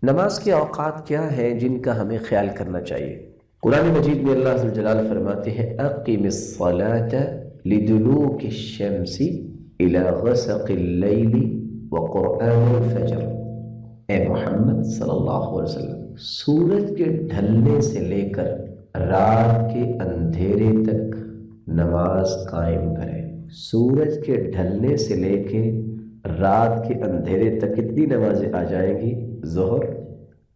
نماز کے اوقات کیا ہیں جن کا ہمیں خیال کرنا چاہیے؟ قرآن مجید میں اللہ عز و جلال فرماتے ہیں اقم الصلاة لدلوک الشمس الى غسق اللیل وقرآن الفجر۔ اے محمد صلی اللہ علیہ وسلم، سورج کے ڈھلنے سے لے کر رات کے اندھیرے تک نماز قائم کریں۔ سورج کے ڈھلنے سے لے کے رات کے اندھیرے تک کتنی نمازیں آ جائیں گی؟ ظہر،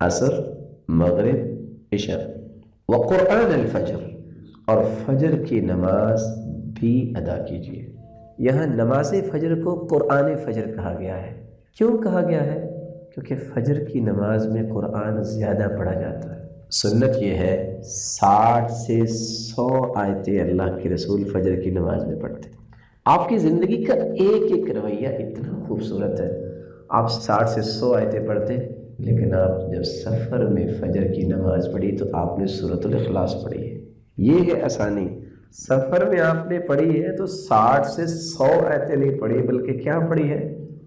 عصر، مغرب، عشاء، وقرآن الفجر، اور فجر کی نماز بھی ادا کیجیے۔ یہاں نماز فجر کو قرآن فجر کہا گیا ہے۔ کیوں کہا گیا ہے؟ کیونکہ فجر کی نماز میں قرآن زیادہ پڑھا جاتا ہے۔ سنت یہ ہے 60 سے 100 آیتیں اللہ کے رسول فجر کی نماز میں پڑھتے ہیں۔ آپ کی زندگی کا ایک ایک رویہ اتنا خوبصورت ہے، آپ 60 سے 100 آیتیں پڑھتے، لیکن آپ جب سفر میں فجر کی نماز پڑھی تو آپ نے سورۃ الاخلاص پڑھی ہے۔ یہ ہے آسانی۔ سفر میں آپ نے پڑھی ہے تو 60 سے 100 آیتیں نہیں پڑھی، بلکہ کیا پڑھی ہے؟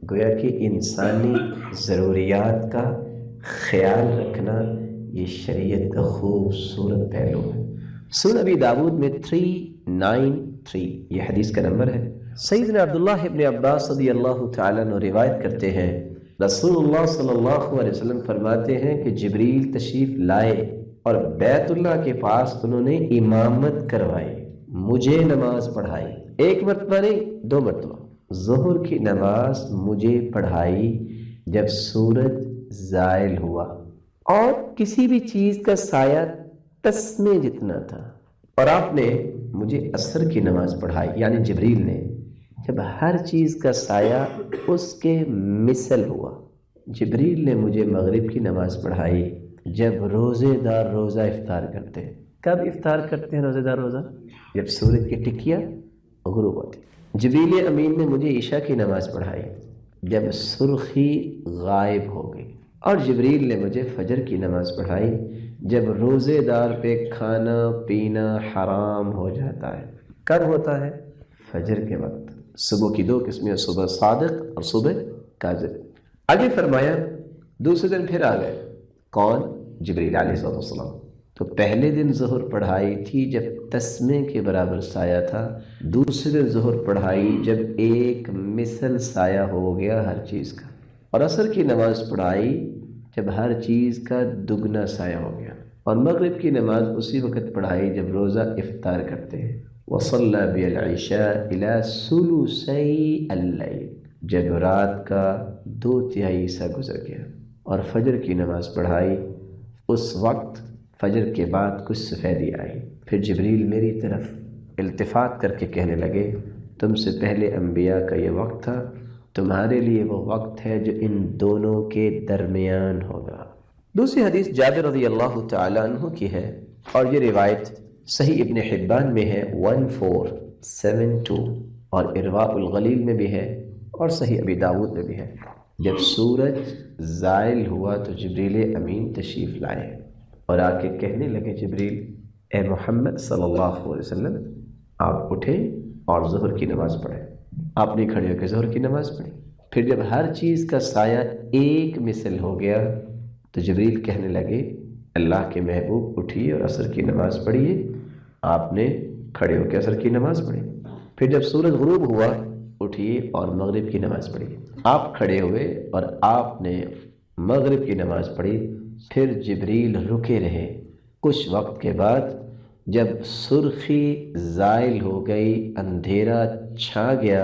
گویا کہ انسانی ضروریات کا خیال رکھنا یہ شریعت کا خوبصورت پہلو ہے۔ سنن ابی داود میں 393 یہ حدیث کا نمبر ہے۔ سیدنا عبداللہ ابن عباس رضی اللہ تعالیٰ عنہ روایت کرتے ہیں، رسول اللہ صلی اللہ علیہ وسلم فرماتے ہیں کہ جبریل تشریف لائے اور بیت اللہ کے پاس انہوں نے امامت کروائی، مجھے نماز پڑھائی۔ ایک مرتبہ نہیں، 2 مرتبہ۔ ظہر کی نماز مجھے پڑھائی جب سورج زائل ہوا اور کسی بھی چیز کا سایہ تسمے جتنا تھا، اور آپ نے مجھے عصر کی نماز پڑھائی، یعنی جبریل نے، جب ہر چیز کا سایہ اس کے مثل ہوا۔ جبریل نے مجھے مغرب کی نماز پڑھائی جب روزے دار روزہ افطار کرتے ہیں۔ کب افطار کرتے ہیں روزے دار روزہ؟ جب سورج کی ٹکیا غروب ہوتی۔ جبریل امین نے مجھے عشاء کی نماز پڑھائی جب سرخی غائب ہو گئی، اور جبریل نے مجھے فجر کی نماز پڑھائی جب روزے دار پہ کھانا پینا حرام ہو جاتا ہے۔ کب ہوتا ہے؟ فجر کے وقت۔ صبح کی 2 قسمیں، صبح صادق اور صبح کاذب۔ آگے فرمایا دوسرے دن پھر آ گئے۔ کون؟ جبریل علیہ السلام۔ تو پہلے دن ظہر پڑھائی تھی جب تسمے کے برابر سایہ تھا، دوسرے دن ظہر پڑھائی جب ایک مثل سایہ ہو گیا ہر چیز کا، اور عصر کی نماز پڑھائی جب ہر چیز کا دگنا سایہ ہو گیا، اور مغرب کی نماز اسی وقت پڑھائی جب روزہ افطار کرتے ہیں۔ وَصَلَّى بِالْعِشَاءِ إِلَى ثُلُثَيِ اللَّيْلِ، جب رات کا 2/3 حصہ گزر گیا، اور فجر کی نماز پڑھائی اس وقت فجر کے بعد کچھ سفیدی آئی۔ پھر جبریل میری طرف التفات کر کے کہنے لگے، تم سے پہلے انبیاء کا یہ وقت تھا، تمہارے لیے وہ وقت ہے جو ان دونوں کے درمیان ہوگا۔ دوسری حدیث جابر رضی اللہ تعالیٰ عنہ کی ہے، اور یہ روایت صحیح ابن حبان میں ہے 1472، اور ارواء الغلیل میں بھی ہے، اور صحیح ابی داود میں بھی ہے۔ جب سورج زائل ہوا تو جبریل امین تشریف لائے اور آ کے کہنے لگے، جبریل اے محمد صلی اللہ علیہ وسلم، آپ اٹھیں اور ظہر کی نماز پڑھیں۔ آپ نے کھڑے ہو کے ظہر کی نماز پڑھی۔ پھر جب ہر چیز کا سایہ ایک مثل ہو گیا تو جبریل کہنے لگے، اللہ کے محبوب اٹھیے اور عصر کی نماز پڑھیے۔ آپ نے کھڑے ہو کے عصر کی نماز پڑھی۔ پھر جب سورج غروب ہوا، اٹھیے اور مغرب کی نماز پڑھیے۔ آپ کھڑے ہوئے اور آپ نے مغرب کی نماز پڑھی۔ پھر جبریل رکے رہے۔ کچھ وقت کے بعد جب سرخی زائل ہو گئی، اندھیرا چھا گیا،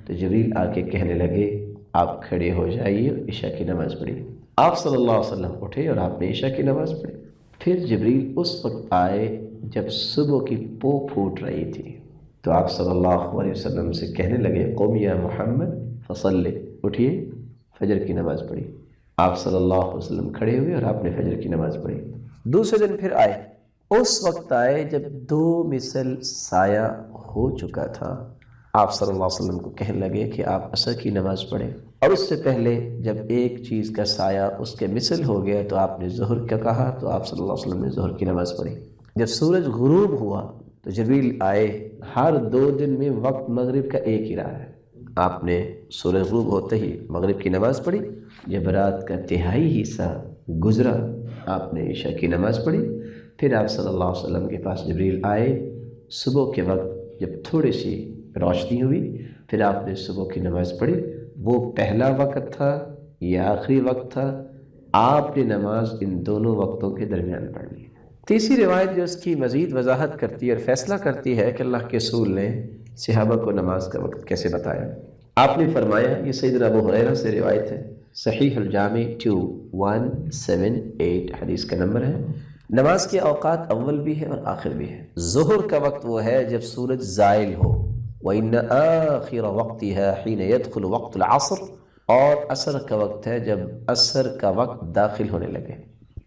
تو جبریل آ کے کہنے لگے، آپ کھڑے ہو جائیے اور عشاء کی نماز پڑھیے۔ آپ صلی اللہ علیہ وسلم اٹھے اور آپ نے عشاء کی نماز پڑھی۔ پھر جبریل اس وقت آئے جب صبح کی پو پھوٹ رہی تھی، تو آپ صلی اللہ علیہ وسلم سے کہنے لگے، قم یا محمد فصلی، اٹھیے فجر کی نماز پڑھی۔ آپ صلی اللہ علیہ وسلم کھڑے ہوئے اور آپ نے فجر کی نماز پڑھی۔ دوسرے دن پھر آئے، اس وقت آئے جب 2 مثل سایہ ہو چکا تھا۔ آپ صلی اللہ علیہ وسلم کو کہنے لگے کہ آپ عصر کی نماز پڑھیں، اور اس سے پہلے جب ایک چیز کا سایہ اس کے مثل ہو گیا تو آپ نے ظہر کا کہا، تو آپ صلی اللہ علیہ وسلم نے ظہر کی نماز پڑھی۔ جب سورج غروب ہوا تو جبریل آئے۔ ہر 2 دن میں وقت مغرب کا ایک ہی رہا ہے۔ آپ نے سورج غروب ہوتے ہی مغرب کی نماز پڑھی۔ جب رات کا 1/3 حصہ گزرا، آپ نے عشاء کی نماز پڑھی، پھر آپ صلی اللہ علیہ وسلم کے پاس جبریل آئے، صبح کے وقت جب تھوڑی سی روشنی ہوئی پھر آپ نے صبح کی نماز پڑھی۔ وہ پہلا وقت تھا یا آخری وقت تھا، آپ نے نماز ان دونوں وقتوں کے درمیان پڑھنی ہے۔ تیسری روایت جو اس کی مزید وضاحت کرتی ہے اور فیصلہ کرتی ہے کہ اللہ کے رسول نے صحابہ کو نماز کا وقت کیسے بتایا، آپ نے فرمایا، یہ سیدنا ابو ہریرہ سے روایت ہے، صحیح الجامع 2178 حدیث کا نمبر ہے، نماز کے اوقات اول بھی ہے اور آخر بھی ہے۔ ظہر کا وقت وہ ہے جب سورج زائل ہو، وَإِنَّ آخِرَ وَقْتِهَا حِينَ يَدْخُلُ وَقْتُ الْعَصْرِ، اور عصر کا وقت ہے جب عصر کا وقت داخل ہونے لگے۔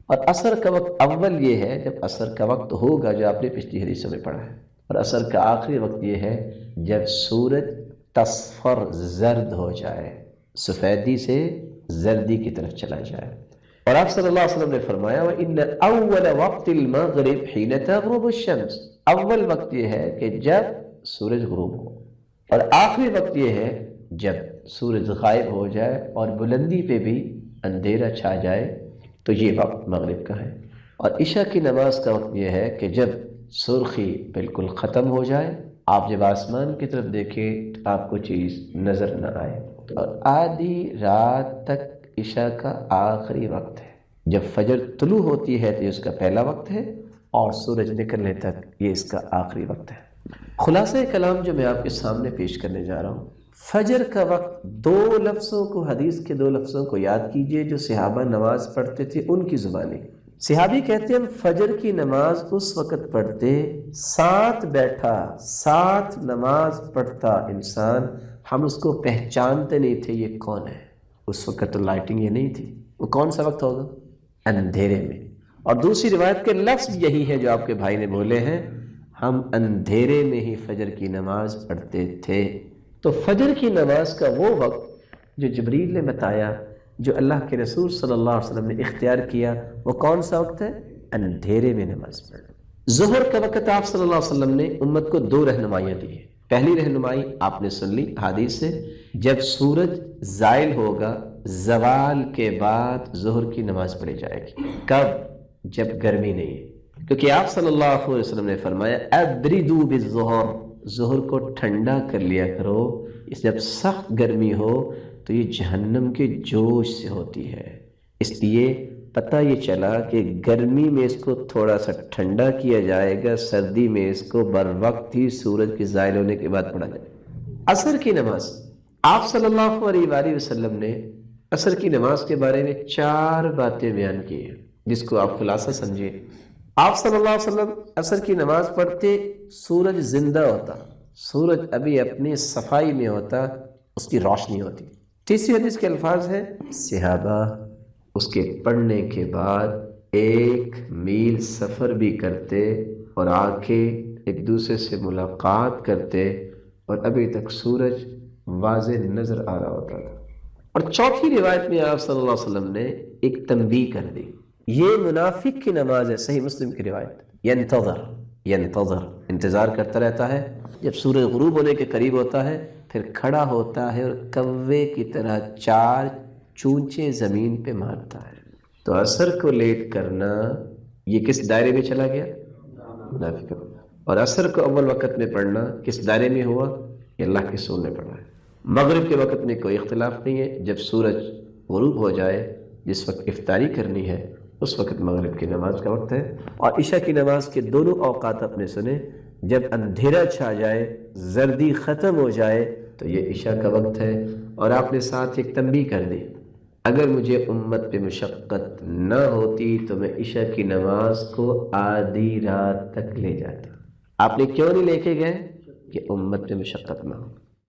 اور عصر کا وقت اول یہ ہے جب عصر کا وقت ہوگا جو آپ نے پچھلی حدیثوں میں پڑھا ہے، اور عصر کا آخری وقت یہ ہے جب سورج تصفر زرد ہو جائے، سفیدی سے زردی کی طرف چلا جائے۔ اور آپ صلی اللہ علیہ وسلم نے فرمایا وَإِنَّ أَوَّلَ وَقْتِ الْمَغْرِبِ حِينَ تَغْرُبُ الشَّمْسُ، اول وقت یہ ہے کہ جب سورج غروب ہو، اور آخری وقت یہ ہے جب سورج غائب ہو جائے اور بلندی پہ بھی اندھیرا چھا جائے، تو یہ وقت مغرب کا ہے۔ اور عشاء کی نماز کا وقت یہ ہے کہ جب سرخی بالکل ختم ہو جائے، آپ جب آسمان کی طرف دیکھیں تو آپ کو چیز نظر نہ آئے، اور آدھی رات تک عشاء کا آخری وقت ہے۔ جب فجر طلوع ہوتی ہے تو یہ اس کا پہلا وقت ہے، اور سورج نکلنے تک یہ اس کا آخری وقت ہے۔ خلاصہ کلام جو میں آپ کے سامنے پیش کرنے جا رہا ہوں، فجر کا وقت دو لفظوں کو، حدیث کے دو لفظوں کو یاد کیجئے جو صحابہ نماز پڑھتے تھے ان کی زبانی۔ صحابی کہتے ہیں ہم فجر کی نماز اس وقت پڑھتے، ساتھ بیٹھا ساتھ نماز پڑھتا انسان، ہم اس کو پہچانتے نہیں تھے یہ کون ہے۔ اس وقت تو لائٹنگ یہ نہیں تھی، وہ کون سا وقت ہوگا؟ اندھیرے میں۔ اور دوسری روایت کے لفظ یہی ہے جو آپ کے بھائی نے بولے ہیں، ہم اندھیرے میں ہی فجر کی نماز پڑھتے تھے۔ تو فجر کی نماز کا وہ وقت جو جبریل نے بتایا، جو اللہ کے رسول صلی اللہ علیہ وسلم نے اختیار کیا، وہ کون سا وقت ہے؟ اندھیرے میں نماز پڑھنا۔ ظہر کا وقت آپ صلی اللہ علیہ وسلم نے امت کو دو رہنمائیاں دی ہیں۔ پہلی رہنمائی آپ نے سن لی حدیث سے، جب سورج زائل ہوگا زوال کے بعد ظہر کی نماز پڑھی جائے گی۔ کب؟ جب گرمی نہیں ہے، کیونکہ آپ صلی اللہ علیہ وسلم نے فرمایا ابردوا بالظہر، ظہر کو ٹھنڈا کر لیا کرو، جب سخت گرمی ہو تو یہ جہنم کے جوش سے ہوتی ہے۔ اس لیے پتہ یہ چلا کہ گرمی میں اس کو تھوڑا سا ٹھنڈا کیا جائے گا، سردی میں اس کو بر وقت ہی سورج کے زائل ہونے کے بعد پڑھا جائے گا۔ عصر کی نماز، آپ صلی اللہ علیہ وآلہ وسلم نے عصر کی نماز کے بارے میں 4 باتیں بیان کی ہیں، جس کو آپ خلاصہ سمجھیں۔ آپ صلی اللہ علیہ وسلم عصر کی نماز پڑھتے سورج زندہ ہوتا، سورج ابھی اپنی صفائی میں ہوتا، اس کی روشنی ہوتی۔ تیسری حدیث کے الفاظ ہیں، صحابہ اس کے پڑھنے کے بعد 1 میل سفر بھی کرتے اور آ کے ایک دوسرے سے ملاقات کرتے، اور ابھی تک سورج واضح نظر آ رہا ہوتا تھا۔ اور چوتھی روایت میں آپ صلی اللہ علیہ وسلم نے ایک تنبیہ کر دی، یہ منافق کی نماز ہے، صحیح مسلم کی روایت، ینتظر انتظار کرتا رہتا ہے، جب سورج غروب ہونے کے قریب ہوتا ہے پھر کھڑا ہوتا ہے اور کوے کی طرح 4 چونچے زمین پہ مارتا ہے۔ تو عصر کو لیٹ کرنا یہ کس دائرے میں چلا گیا؟ منافق۔ اور عصر کو اول وقت میں پڑھنا کس دائرے میں ہوا؟ یہ اللہ کے رسول نے پڑھا ہے۔ مغرب کے وقت میں کوئی اختلاف نہیں ہے، جب سورج غروب ہو جائے، جس وقت افطاری کرنی ہے اس وقت مغرب کی نماز کا وقت ہے۔ اور عشاء کی نماز کے دونوں اوقات اپنے سنے، جب اندھیرا چھا جائے، زردی ختم ہو جائے تو یہ عشاء کا وقت ہے۔ اور آپ نے ساتھ ایک تنبیہ کر دی، اگر مجھے امت پہ مشقت نہ ہوتی تو میں عشاء کی نماز کو آدھی رات تک لے جاتا۔ آپ نے کیوں نہیں لے کے گئے؟ کہ امت پہ مشقت نہ ہو۔